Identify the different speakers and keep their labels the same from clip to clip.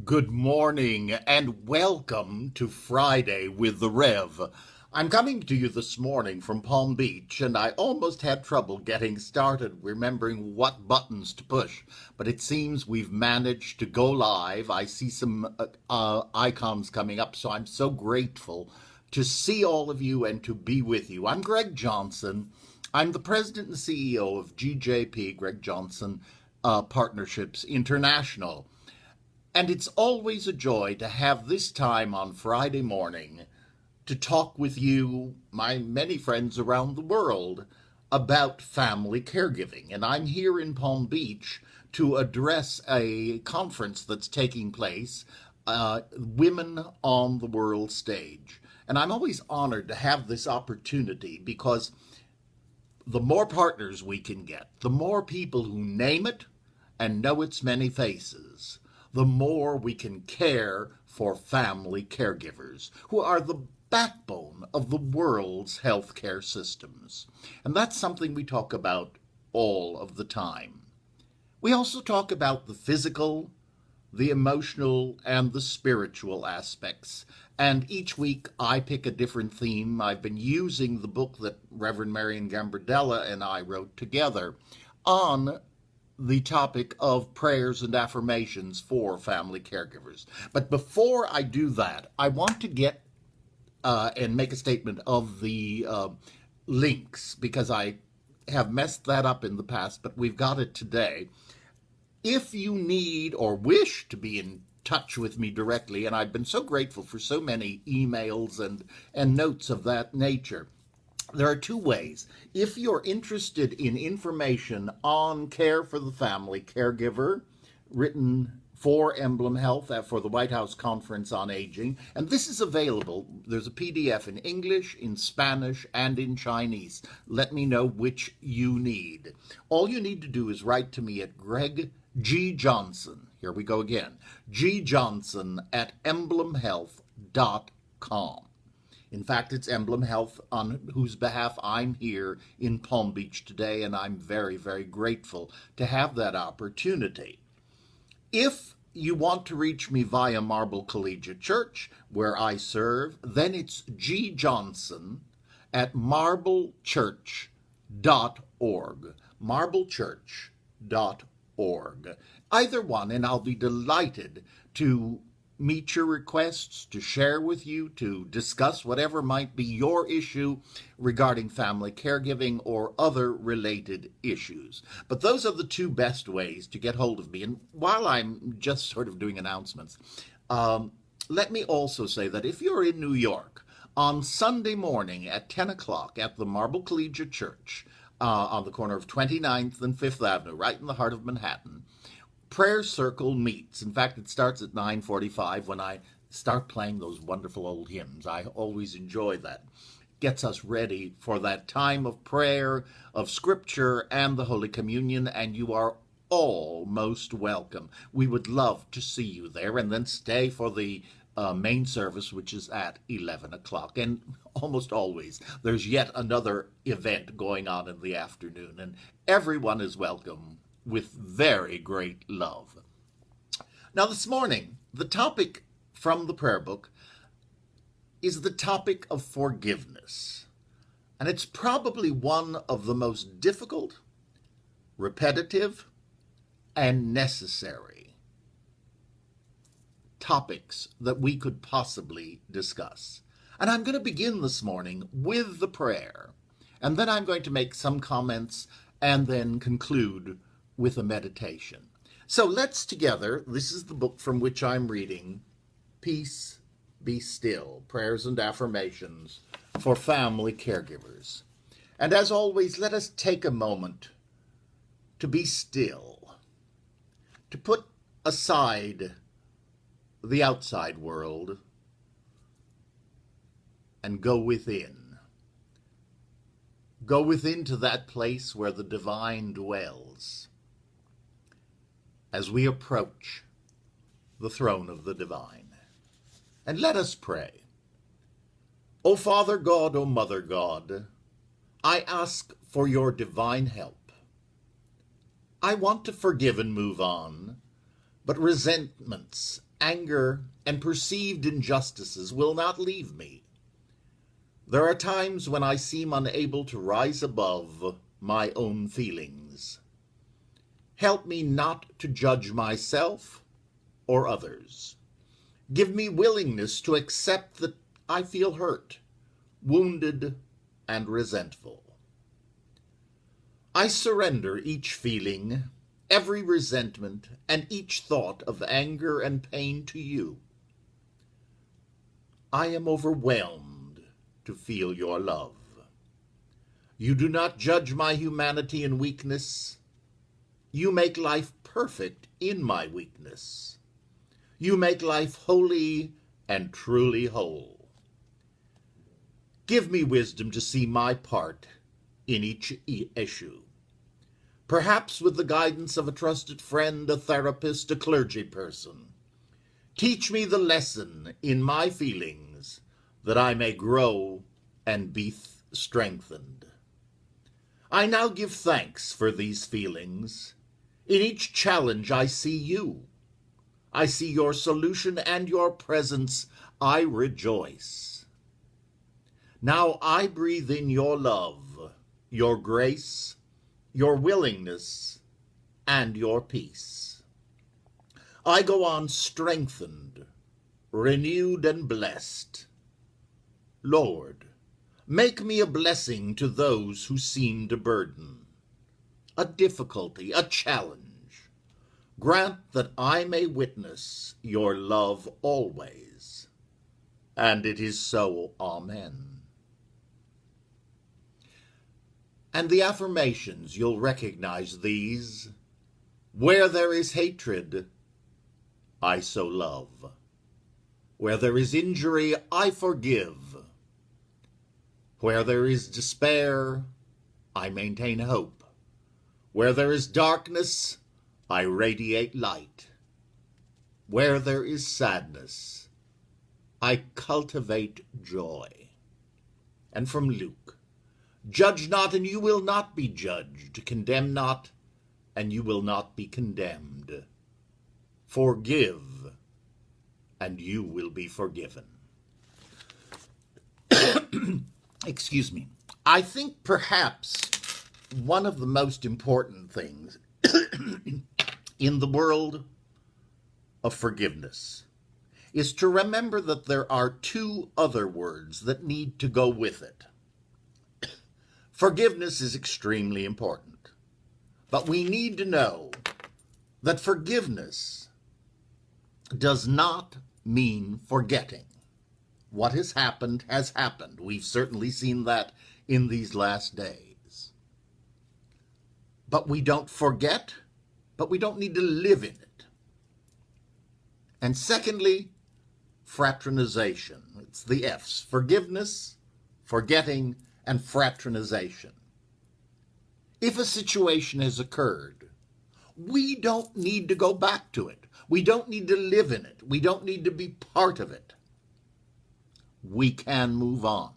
Speaker 1: Good morning and welcome to Friday with the Rev. I'm coming to you this morning from Palm Beach, and I almost had trouble getting started remembering what buttons to push, but it seems we've managed to go live. I see some icons coming up, so I'm so grateful to see all of you and to be with you. I'm Greg Johnson. I'm the president and CEO of GJP, Greg Johnson Partnerships International. And it's always a joy to have this time on Friday morning to talk with you, my many friends around the world, about family caregiving. And I'm here in Palm Beach to address a conference that's taking place, Women on the World Stage. And I'm always honored to have this opportunity because the more partners we can get, the more people who name it and know its many faces, the more we can care for family caregivers, who are the backbone of the world's healthcare systems. And that's something we talk about all of the time. We also talk about the physical, the emotional, and the spiritual aspects. And each week I pick a different theme. I've been using the book that Reverend Marion Gambardella and I wrote together on the topic of prayers and affirmations for family caregivers. But before I do that, I want to get and make a statement of the links, because I have messed that up in the past, but we've got it today. If you need or wish to be in touch with me directly, and I've been so grateful for so many emails and notes of that nature, there are two ways. If you're interested in information on care for the family caregiver, written for Emblem Health for the White House Conference on Aging, and this is available. There's a PDF in English, in Spanish, and in Chinese. Let me know which you need. All you need to do is write to me at Greg G. Johnson. Here we go again. gjohnson at emblemhealth.com. In fact, it's Emblem Health on whose behalf I'm here in Palm Beach today, and I'm very, very grateful to have that opportunity. If you want to reach me via Marble Collegiate Church, where I serve, then it's gjohnson at marblechurch.org. marblechurch.org. Either one, and I'll be delighted to meet your requests, to share with you, to discuss whatever might be your issue regarding family caregiving or other related issues. But those are the two best ways to get hold of me. And while I'm just sort of doing announcements, let me also say that if you're in New York, on Sunday morning at 10 o'clock at the Marble Collegiate Church on the corner of 29th and 5th Avenue, right in the heart of Manhattan, Prayer Circle meets. In fact, it starts at 9:45 when I start playing those wonderful old hymns. I always enjoy that. Gets us ready for that time of prayer, of scripture, and the Holy Communion, and you are all most welcome. We would love to see you there, and then stay for the main service, which is at 11 o'clock. And almost always, there's yet another event going on in the afternoon, and everyone is welcome with very great love. Now, this morning, the topic from the prayer book is the topic of forgiveness. And it's probably one of the most difficult, repetitive, and necessary topics that we could possibly discuss. And I'm going to begin this morning with the prayer, and then I'm going to make some comments and then conclude with a meditation. So let's together, this is the book from which I'm reading, Peace Be Still, Prayers and Affirmations for Family Caregivers. And as always, let us take a moment to be still, to put aside the outside world and go within. Go within to that place where the divine dwells, as we approach the throne of the divine. And let us pray. O Father God, O Mother God, I ask for your divine help. I want to forgive and move on, but resentments anger, and perceived injustices will not leave me. There are times when I seem unable to rise above my own feelings. Help me not to judge myself or others. Give me willingness to accept that I feel hurt, wounded, and resentful. I surrender each feeling, every resentment, and each thought of anger and pain to you. I am overwhelmed to feel your love. You do not judge my humanity and weakness. You make life perfect in my weakness. You make life holy and truly whole. Give me wisdom to see my part in each issue. Perhaps with the guidance of a trusted friend, a therapist, a clergy person. Teach me the lesson in my feelings that I may grow and be strengthened. I now give thanks for these feelings. In each challenge I see you. I see your solution and your presence. I rejoice. Now I breathe in your love, your grace, your willingness, and your peace. I go on strengthened, renewed, and blessed. Lord, make me a blessing to those who seemed a burden, a difficulty, a challenge. Grant that I may witness your love always. And it is so. Amen. And the affirmations, you'll recognize these. Where there is hatred, I sow love. Where there is injury, I forgive. Where there is despair, I maintain hope. Where there is darkness, I radiate light. Where there is sadness, I cultivate joy. And from Luke, judge not, and you will not be judged. Condemn not, and you will not be condemned. Forgive, and you will be forgiven. Excuse me. I think perhaps one of the most important things in the world of forgiveness is to remember that there are two other words that need to go with it. Forgiveness is extremely important, but we need to know that forgiveness does not mean forgetting. What has happened has happened. We've certainly seen that in these last days. But we don't forget, but we don't need to live in it. And secondly, fraternization. It's the F's: forgiveness, forgetting, and fraternization. If a situation has occurred, we don't need to go back to it. We don't need to live in it. We don't need to be part of it. We can move on.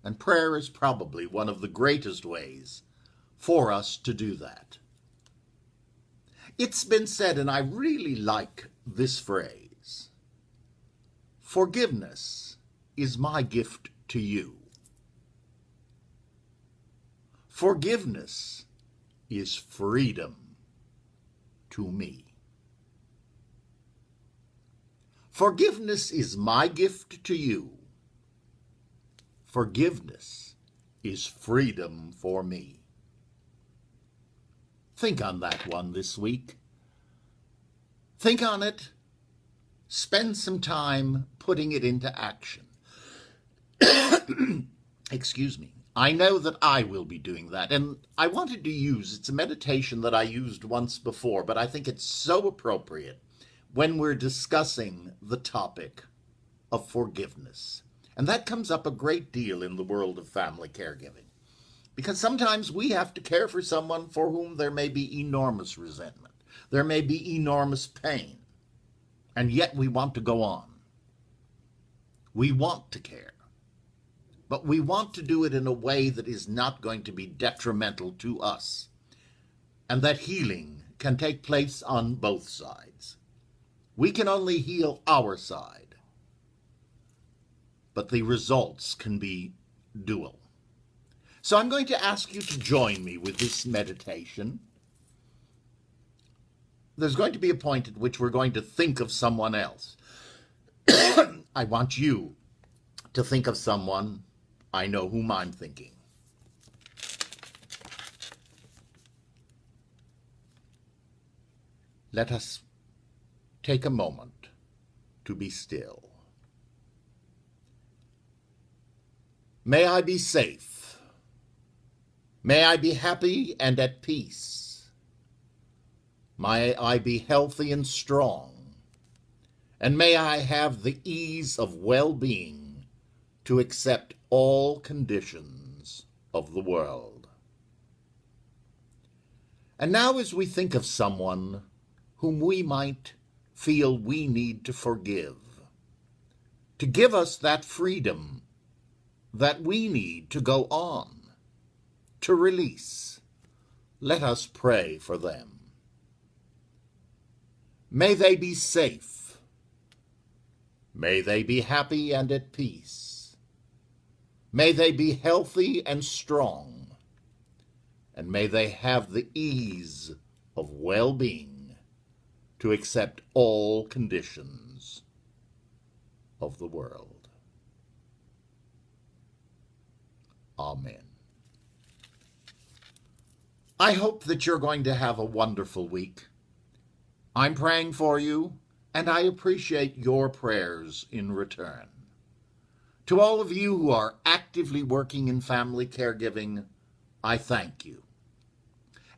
Speaker 1: And prayer is probably one of the greatest ways for us to do that. It's been said, and I really like this phrase, forgiveness is my gift to you. Forgiveness is freedom to me. Forgiveness is my gift to you. Forgiveness is freedom for me. Think on that one this week. Think on it. Spend some time putting it into action. Excuse me. I know that I will be doing that, and I wanted to use, it's a meditation that I used once before, but I think it's so appropriate when we're discussing the topic of forgiveness. And that comes up a great deal in the world of family caregiving, because sometimes we have to care for someone for whom there may be enormous resentment, there may be enormous pain, and yet we want to go on. We want to care, but we want to do it in a way that is not going to be detrimental to us, and that healing can take place on both sides. We can only heal our side, but the results can be dual. So I'm going to ask you to join me with this meditation. There's going to be a point at which we're going to think of someone else. I want you to think of someone. I know whom I'm thinking. Let us take a moment to be still. May I be safe. May I be happy and at peace. May I be healthy and strong. And may I have the ease of well-being to accept all conditions of the world. And now, as we think of someone whom we might feel we need to forgive, to give us that freedom that we need to go on, to release, let us pray for them. May they be safe. May they be happy and at peace. May they be healthy and strong. And may they have the ease of well-being to accept all conditions of the world. Amen. I hope that you're going to have a wonderful week. I'm praying for you, and I appreciate your prayers in return. To all of you who are actively working in family caregiving, I thank you.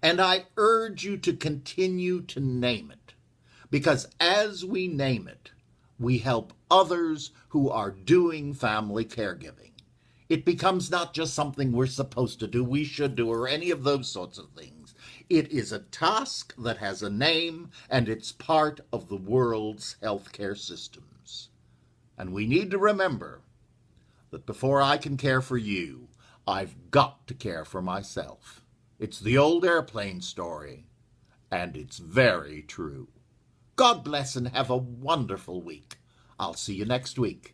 Speaker 1: And I urge you to continue to name it, because as we name it, we help others who are doing family caregiving. It becomes not just something we're supposed to do, we should do, or any of those sorts of things. It is a task that has a name, and it's part of the world's healthcare systems. And we need to remember that before I can care for you, I've got to care for myself. It's the old airplane story, and it's very true. God bless and have a wonderful week. I'll see you next week.